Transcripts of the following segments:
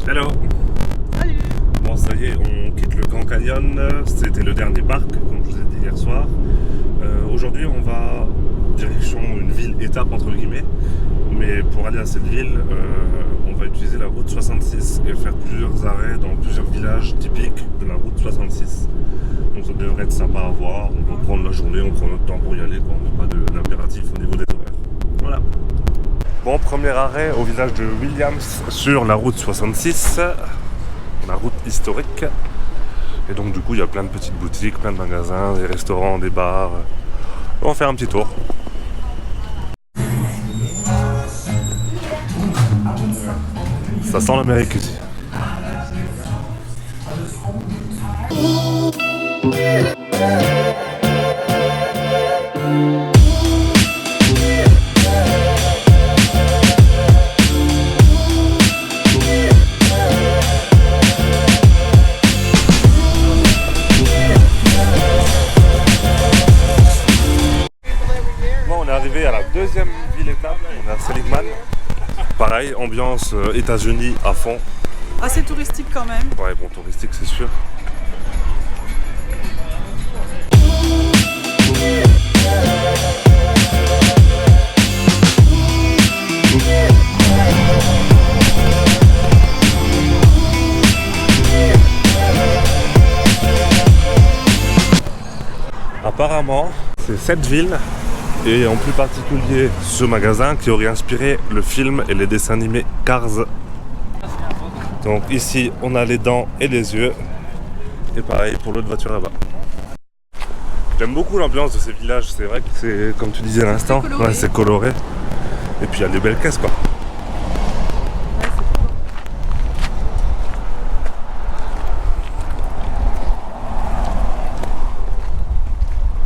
Hello. Salut. Bon, ça y est, on quitte le Grand Canyon. C'était le dernier parc, comme je vous ai dit hier soir. Aujourd'hui, on va direction une ville étape entre guillemets. Mais pour aller à cette ville, on va utiliser la route 66 et faire plusieurs arrêts dans plusieurs villages typiques de la route 66. Donc ça devrait être sympa à voir. On va prendre la journée, on prend notre temps pour y aller. On n'a pas d'impératif au niveau des horaires. Voilà. Bon, premier arrêt au village de Williams sur la route 66, la route historique. Et donc du coup il y a plein de petites boutiques, plein de magasins, des restaurants, des bars. On va faire un petit tour. Ça sent l'Amérique ici. À la deuxième ville étape, on est à Seligman. Pareil, ambiance États-Unis à fond. Assez touristique quand même. Ouais, bon, touristique c'est sûr. Apparemment, c'est cette ville, et en plus particulier ce magasin qui aurait inspiré le film et les dessins animés Cars. Donc ici on a les dents et les yeux, et pareil pour l'autre voiture là-bas. J'aime beaucoup l'ambiance de ces villages, c'est vrai que c'est comme tu disais à l'instant, ouais, c'est coloré. Et puis il y a des belles caisses quoi.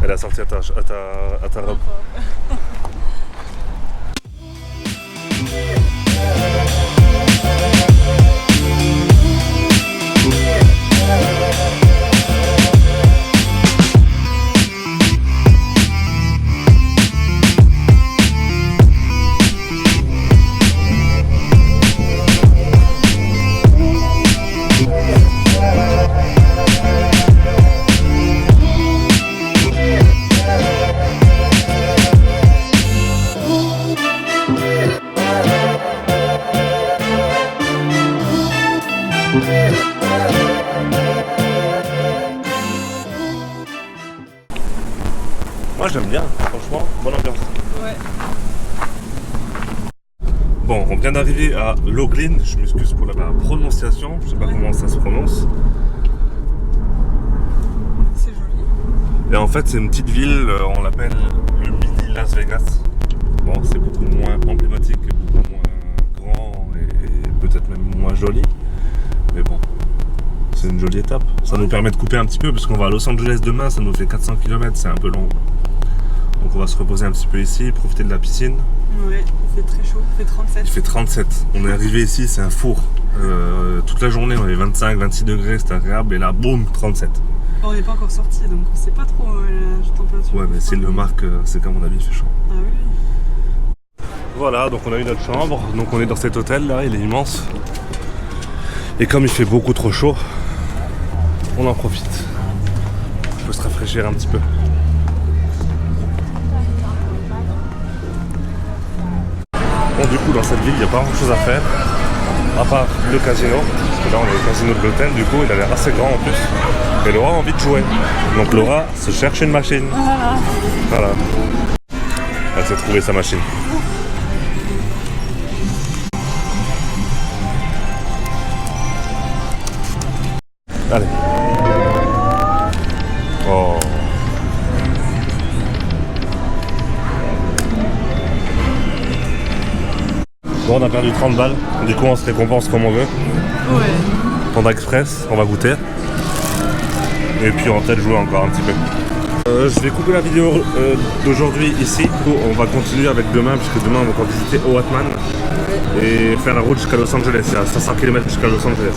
Elle a sorti à ta robe. Moi j'aime bien, franchement, bonne ambiance. Ouais. Bon, on vient d'arriver à Laughlin, je m'excuse pour la prononciation, je sais pas comment ça se prononce. C'est joli. Et en fait c'est une petite ville, on l'appelle le mini Las Vegas. Bon, c'est beaucoup moins emblématique, beaucoup moins grand et peut-être même moins joli. Mais bon, c'est une jolie étape. Ça nous permet de couper un petit peu parce qu'on va à Los Angeles demain, ça nous fait 400 km, c'est un peu long. Donc on va se reposer un petit peu ici, profiter de la piscine. Ouais, il fait très chaud, il fait 37. Il fait 37. On est arrivé ici, c'est un four. Toute la journée on avait 25, 26 degrés, c'était agréable. Et là, boum, 37. On n'est pas encore sorti, donc on sait pas trop la température. Ouais, mais s'il le marque, c'est qu'à mon avis il fait chaud. Ah oui. Voilà, donc on a eu notre chambre. Donc on est dans cet hôtel là, il est immense. Et comme il fait beaucoup trop chaud, on en profite. On peut se rafraîchir un petit peu. Bon, du coup dans cette ville il n'y a pas grand chose à faire à part le casino, parce que là on est au casino de l'hôtel, du coup il a l'air assez grand en plus, et Laura a envie de jouer, donc Laura se cherche une machine. Voilà, elle s'est trouvé sa machine. Allez. Oh. Bon, on a perdu 30 balles, du coup on se récompense comme on veut. Ouais. Panda Express, on va goûter. Et puis on va peut-être jouer encore un petit peu. Je vais couper la vidéo d'aujourd'hui ici. On va continuer avec demain, puisque demain on va visiter Owatman et faire la route jusqu'à Los Angeles. Il y a 500 km jusqu'à Los Angeles.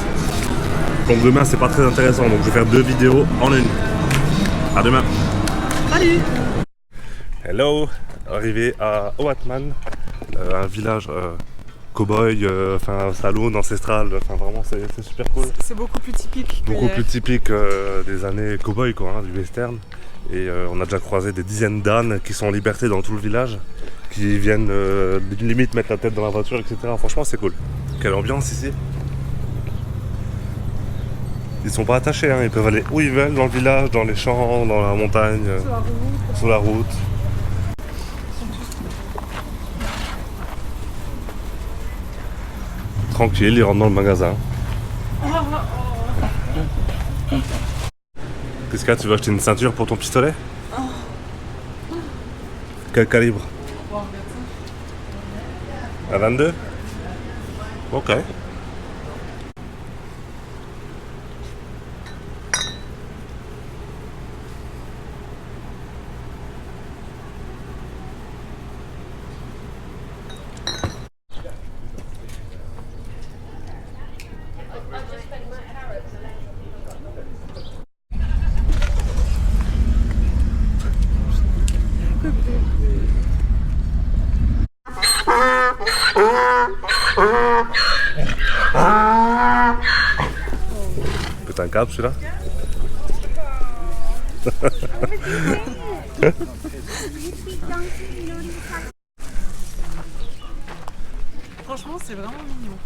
Donc demain c'est pas très intéressant, donc je vais faire 2 vidéos en une. À demain. Salut. Hello, arrivé à Owatman, un village cow-boy, saloon, ancestral, enfin vraiment c'est super cool. C'est beaucoup plus typique. Beaucoup plus typique des années cow-boy quoi, hein, du western. Et on a déjà croisé des dizaines d'ânes qui sont en liberté dans tout le village, qui viennent limite mettre la tête dans la voiture, etc. Franchement c'est cool. Quelle ambiance ici. Ils sont pas attachés, hein, ils peuvent aller où ils veulent, dans le village, dans les champs, dans la montagne, sur la route. Tranquille, ils rentrent dans le magasin. Qu'est-ce qu'il y a, tu veux acheter une ceinture pour ton pistolet? Quel calibre? À 22? Ok. Peut-être un câble celui-là? Franchement, c'est vraiment mignon.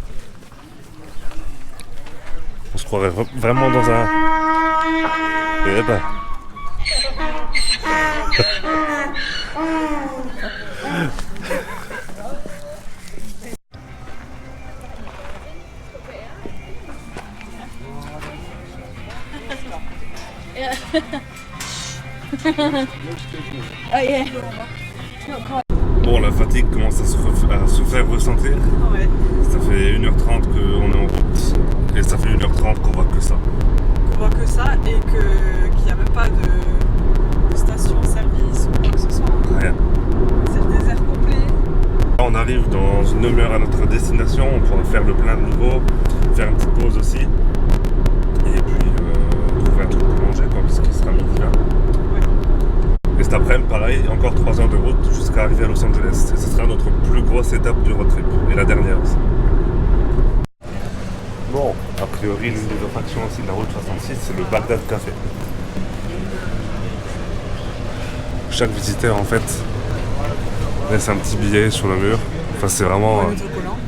On se croirait vraiment dans un... Eh ben... Oh yeah. Bon, la fatigue commence à se faire ressentir. Ouais. Ça fait 1h30 qu'on est en route. Et ça fait 1h30 qu'on voit que ça. On voit que ça et qu'il n'y a même pas de station-service ou quoi que ce soit. Rien. C'est le désert complet. Là, on arrive dans une demi-heure à notre destination. On pourra faire le plein de nouveau, faire une petite pause aussi. Et puis trouver un truc pour manger, quoi, parce qu'il sera midi là. Et cet après-midi, pareil, encore 3 heures de route jusqu'à arriver à Los Angeles. Et ce sera notre plus grosse étape du road trip. Et la dernière aussi. Bon, a priori, l'une des attractions aussi de la route 66, c'est le Bagdad Café. Chaque visiteur, en fait, laisse un petit billet sur le mur. Enfin, c'est vraiment... Autocollant.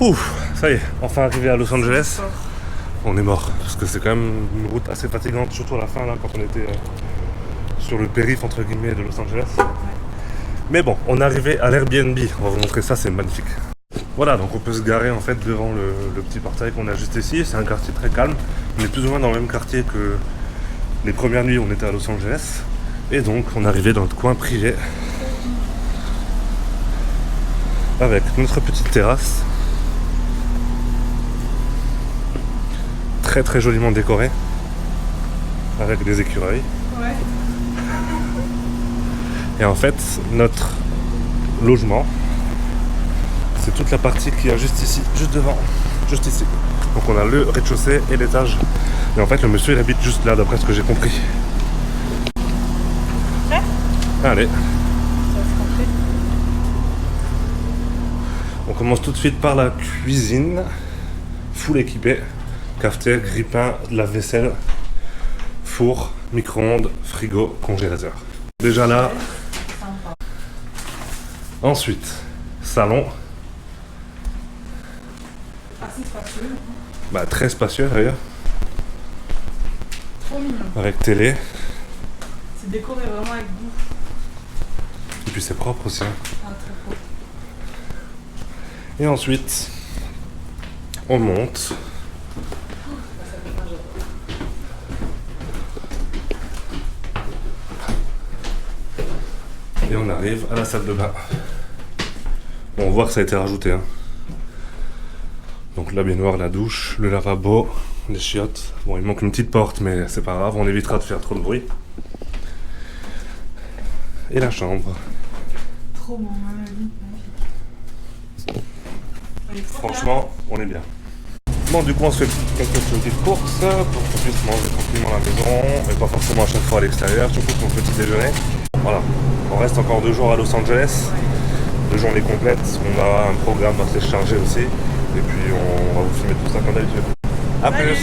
Ouf, ça y est, enfin arrivé à Los Angeles. On est mort, parce que c'est quand même une route assez fatigante, surtout à la fin, là, quand on était sur le périph' entre guillemets de Los Angeles. Mais bon, on est arrivé à l'Airbnb, on va vous montrer ça, c'est magnifique. Voilà, donc on peut se garer en fait devant le petit portail qu'on a juste ici. C'est un quartier très calme, on est plus ou moins dans le même quartier que les premières nuits où on était à Los Angeles. Et donc on est arrivé dans notre coin privé, avec notre petite terrasse. Très très joliment décoré, avec des écureuils. Ouais. Et en fait, notre logement, c'est toute la partie qu'il y a juste ici, juste devant, juste ici. Donc on a le rez-de-chaussée et l'étage. Et en fait, le monsieur il habite juste là, d'après ce que j'ai compris. Prêt ? Allez. Ça va se rentrer. On commence tout de suite par la cuisine, full équipée. Cafetière, grille-pain, lave-vaisselle, four, micro-ondes, frigo, congélateur. Déjà là. Ensuite, salon. Assez spacieux. Bah, très spacieux d'ailleurs. Trop mignon. Avec télé. C'est décoré vraiment avec goût. Et puis c'est propre aussi. Hein. Ah, très beau. Et ensuite, on monte. Et on arrive à la salle de bain. Bon, on voit que ça a été rajouté. Hein. Donc la baignoire, la douche, le lavabo, les chiottes. Bon, il manque une petite porte, mais c'est pas grave, on évitera de faire trop de bruit. Et la chambre. Trop bon, magnifique. Franchement, on est bien. Bon, du coup, on se fait quelques petites courses pour qu'on puisse manger tranquillement à la maison et pas forcément à chaque fois à l'extérieur, surtout pour le petit déjeuner. Voilà, on reste encore 2 jours à Los Angeles, 2 journées complètes. On a un programme assez chargé aussi, et puis on va vous filmer tout ça comme d'habitude. À plus!